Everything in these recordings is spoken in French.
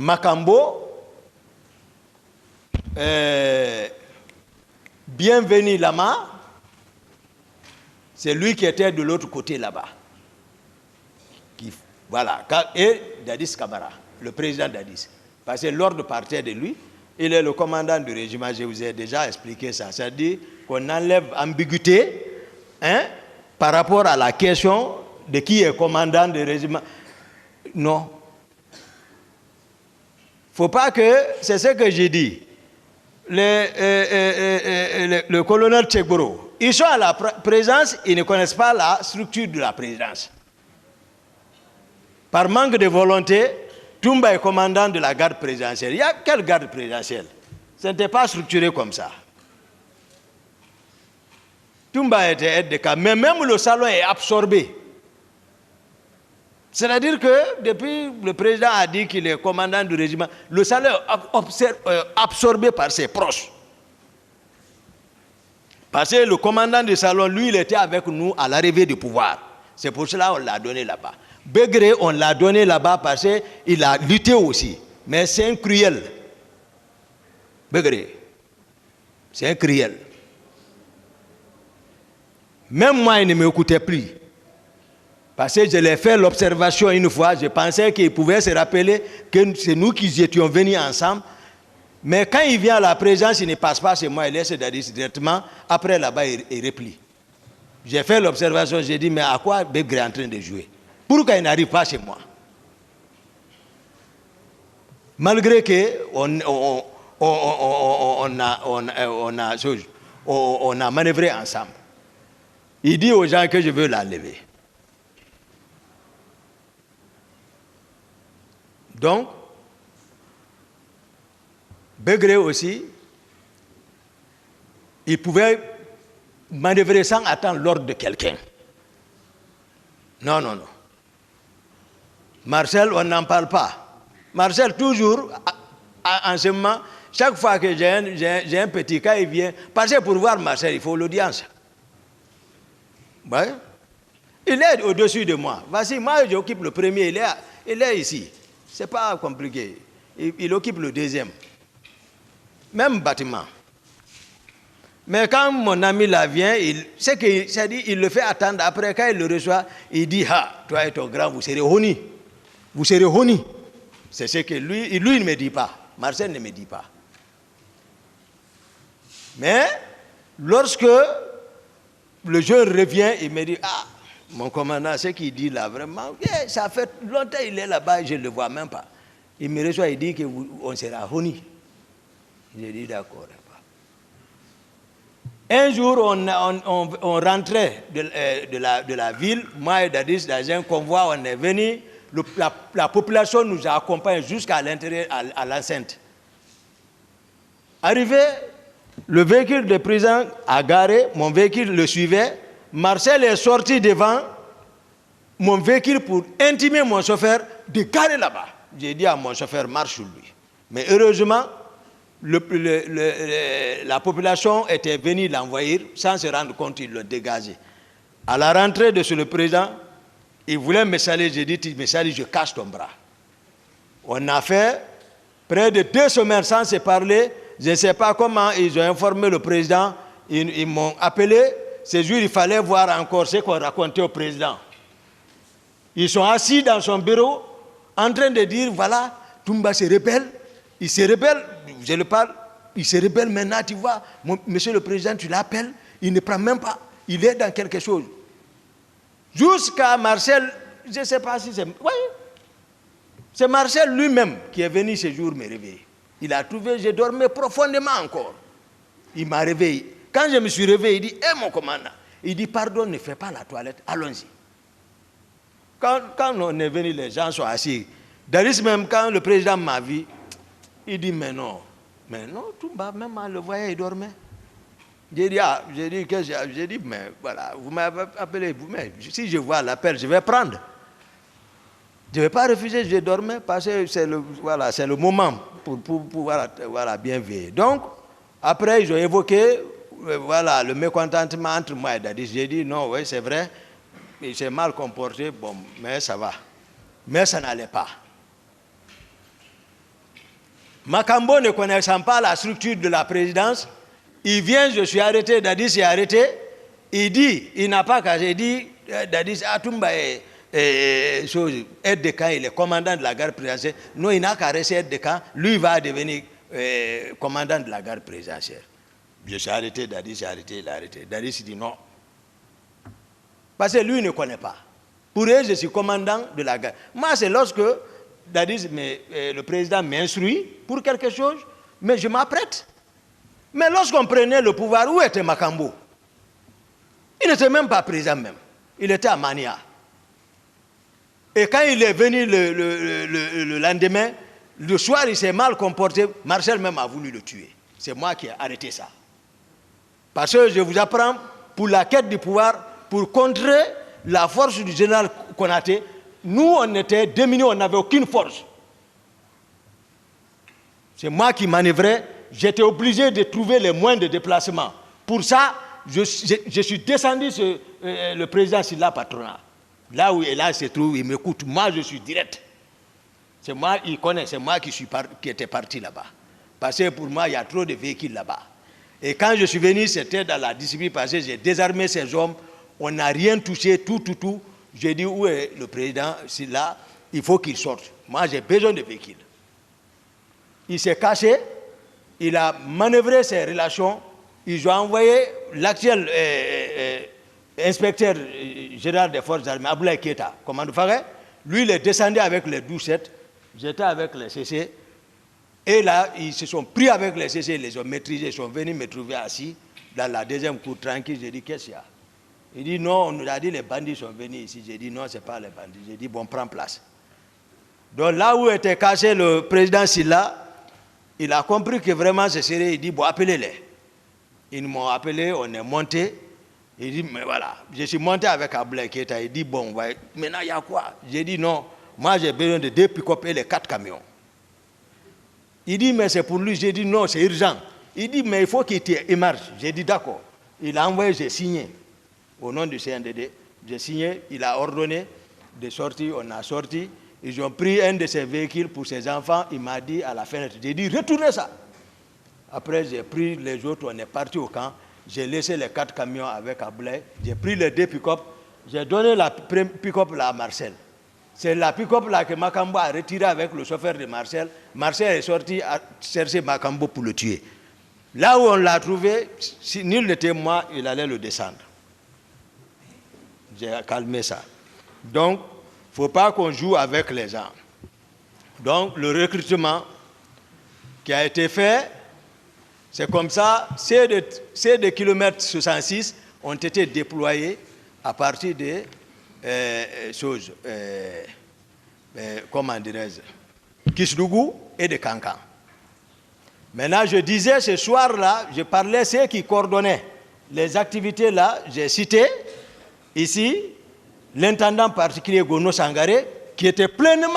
Makambo, Bienvenue Lama, c'est lui qui était de l'autre côté là-bas. Voilà, et Dadis Camara, le président Dadis. Parce que l'ordre partait de lui, il est le commandant du régiment, je vous ai déjà expliqué ça. C'est-à-dire qu'on enlève ambiguïté par rapport à la question de qui est commandant du régiment. Non. Il ne faut pas que, c'est ce que j'ai dit, le colonel Tchegboro, ils sont à la présidence, ils ne connaissent pas la structure de la présidence. Par manque de volonté, Toumba est commandant de la garde présidentielle. Il y a quelle garde présidentielle? Ce n'était pas structuré comme ça. Toumba était aide de camp, mais même le salon est absorbé. C'est-à-dire que depuis le président a dit qu'il est commandant du régiment, le salon est absorbé par ses proches. Parce que le commandant du salon, lui, il était avec nous à l'arrivée du pouvoir. C'est pour cela qu'on l'a donné là-bas. Begré, on l'a donné là-bas parce qu'il a lutté aussi. Mais c'est un cruel. Begré, c'est un cruel. Même moi, il ne m'écoutait plus. Parce que je l'ai fait l'observation une fois, je pensais qu'il pouvait se rappeler que c'est nous qui étions venus ensemble. Mais quand il vient à la présence, il ne passe pas chez moi, il laisse Dadis directement. Après, là-bas, il replie. J'ai fait l'observation, j'ai dit, mais à quoi Begré est en train de jouer? Pourquoi il n'arrive pas chez moi? Malgré qu'on a manœuvré ensemble. Il dit aux gens que je veux l'enlever. Donc, Begré aussi, il pouvait manœuvrer sans attendre l'ordre de quelqu'un. Non, non, non. Marcel, on n'en parle pas. Marcel, toujours, en ce moment, chaque fois que j'ai un petit cas, il vient. Parce que pour voir Marcel, il faut l'audience. Ouais. Il est au-dessus de moi. Voici, moi, j'occupe le premier, il est ici. Ce n'est pas compliqué. Il occupe le deuxième. Même bâtiment. Mais quand mon ami là vient, il le fait attendre. Après, quand il le reçoit, il dit, ah, toi et ton grand, vous serez honnis. Vous serez honnis. C'est ce que lui, il ne me dit pas. Marcel ne me dit pas. Mais, lorsque le jeune revient, il me dit, ah, mon commandant, ce qu'il dit là, vraiment, yeah, ça fait longtemps qu'il est là-bas, je ne le vois même pas. Il me reçoit, il dit qu'on sera honnis. J'ai dit, d'accord. Un jour, on rentrait de la ville, moi et Dadis, dans un convoi, on est venu, la population nous a accompagnés jusqu'à l'intérieur, à l'enceinte. Arrivé, le véhicule de prison a garé, mon véhicule le suivait, Marcel est sorti devant mon véhicule pour intimer mon chauffeur de garer là-bas. J'ai dit à mon chauffeur, marche sur lui. Mais heureusement, la population était venue l'envoyer, sans se rendre compte, ils l'ont dégagé. À la rentrée de le président, il voulait me saluer, j'ai dit, tu me salues, je cache ton bras. On a fait près de 2 semaines sans se parler, je ne sais pas comment ils ont informé le président, ils m'ont appelé, ce jour il fallait voir encore ce qu'on racontait au président. Ils sont assis dans son bureau, en train de dire, voilà, Toumba se rebelle, il se rebelle, je le parle, il se rebelle maintenant, tu vois, monsieur le président, tu l'appelles, il ne prend même pas, il est dans quelque chose. Jusqu'à Marcel, je ne sais pas si c'est... Oui, c'est Marcel lui-même qui est venu ce jour me réveiller. Il a trouvé, je dormais profondément encore. Il m'a réveillé. Quand je me suis réveillé, il dit, hé mon commandant, il dit, pardon, ne fais pas la toilette, allons-y. Quand on est venu, les gens sont assis. Dadis même, quand le président m'a vu, il dit, mais non, Toumba, même en le voyant, il dormait. J'ai dit, mais voilà, vous m'avez appelé, mais si je vois l'appel, je vais prendre. Je ne vais pas refuser, je dormais parce que c'est le moment pour pouvoir bien veiller. Donc, après, ils ont évoqué le mécontentement entre moi et Dadis. J'ai dit, non, oui, c'est vrai, il s'est mal comporté, bon, mais ça va. Mais ça n'allait pas. Makambo ne connaissant pas la structure de la présidence, il vient, je suis arrêté, Dadis est arrêté, il dit, il n'a pas qu'à, il dit, Dadis Atumba est aide de camp, il est commandant de la garde présidentielle. Non, il n'a qu'à rester aide de camp, lui va devenir commandant de la garde présidentielle. Je suis arrêté, Dadis est arrêté, il est arrêté. Dadis dit non. Parce que lui il ne connaît pas. Pour eux, je suis commandant de la garde. Moi, c'est lorsque Dadis, le président m'instruit pour quelque chose, mais je m'apprête. Mais lorsqu'on prenait le pouvoir, où était Makambo? Il n'était même pas président même. Il était à Mania. Et quand il est venu le lendemain, le soir, il s'est mal comporté. Marcel même a voulu le tuer. C'est moi qui ai arrêté ça. Parce que je vous apprends, pour la quête du pouvoir, pour contrer la force du général Konaté, nous, on était démunis, on n'avait aucune force. C'est moi qui manœuvrais. J'étais obligé de trouver les moyens de déplacement. Pour ça, je suis descendu sur le président Silla Patronat. Là où il se trouve, il m'écoute. Moi, je suis direct. C'est moi, il connaît, c'est moi qui étais parti là-bas. Parce que pour moi, il y a trop de véhicules là-bas. Et quand je suis venu, c'était dans la discipline parce que j'ai désarmé ces hommes. On n'a rien touché, tout. J'ai dit, où est le président? C'est là, il faut qu'il sorte. Moi, j'ai besoin de véhicules. Il s'est caché, il a manœuvré ses relations, ils ont envoyé l'actuel inspecteur général des forces armées, Aboulaye Keita, commandant Faré. Lui, il est descendu avec les 12-7, j'étais avec les CC. Et là, ils se sont pris avec les CC, ils les ont maîtrisés, ils sont venus me trouver assis dans la deuxième cour tranquille. J'ai dit, qu'est-ce qu'il y a? Il dit, non, on nous a dit les bandits sont venus ici. J'ai dit, non, ce n'est pas les bandits. J'ai dit, bon, prends place. Donc là où était caché le président Silla, il a compris que vraiment ce serait, il dit, bon, appelez-les. Ils m'ont appelé, on est monté. Il dit, mais voilà, je suis monté avec Aboulaye Keita. Il dit, bon, maintenant, il y a quoi? J'ai dit, non, moi j'ai besoin de 2 pick-up et les 4 camions. Il dit, mais c'est pour lui. J'ai dit, non, c'est urgent. Il dit, mais il faut qu'il marche. J'ai dit, d'accord. Il a envoyé, j'ai signé. Au nom du CNDD, j'ai signé, il a ordonné de sortir, on a sorti. Ils ont pris un de ses véhicules pour ses enfants. Il m'a dit à la fenêtre, j'ai dit, retournez ça. Après, j'ai pris les autres, on est parti au camp. J'ai laissé les 4 camions avec Aboulaye. J'ai pris les 2 pick-up. J'ai donné la pick-up à Marcel. C'est la pick-up là que Makambo a retiré avec le chauffeur de Marcel. Marcel est sorti à chercher Makambo pour le tuer. Là où on l'a trouvé, si nul n'était moi, il allait le descendre. J'ai calmé ça. Donc, il ne faut pas qu'on joue avec les gens. Donc, le recrutement qui a été fait, c'est comme ça, ces de kilomètres 66 ont été déployés à partir des choses, comment dirais-je, Kisdougou et de Kankan. Maintenant, je disais ce soir-là, je parlais ceux qui coordonnaient les activités là, j'ai cité ici l'intendant particulier Gono Sangaré, qui était pleinement,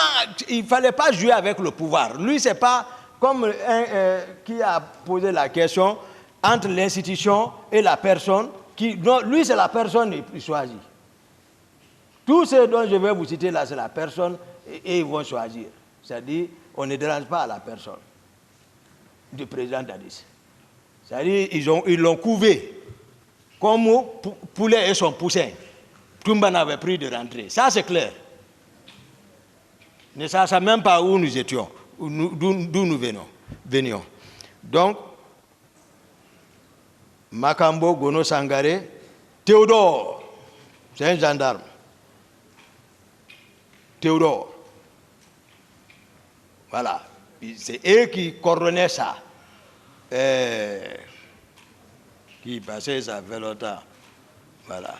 il ne fallait pas jouer avec le pouvoir. Lui, c'est pas comme qui a posé la question entre l'institution et la personne. Non, lui, c'est la personne qui choisit. Tout ce dont je vais vous citer là, c'est la personne et ils vont choisir. C'est-à-dire, on ne dérange pas à la personne du président Dadis. C'est-à-dire, ils l'ont couvé comme poulet et son poussin. Toumba n'avait pris de rentrée. Ça, c'est clair. Ne sachant même pas où nous étions, d'où nous venions. Donc, Makambo, Gono Sangaré, Théodore, c'est un gendarme. Théodore. Voilà. C'est eux qui coordonnaient ça. Qui passaient, ça fait longtemps. Voilà.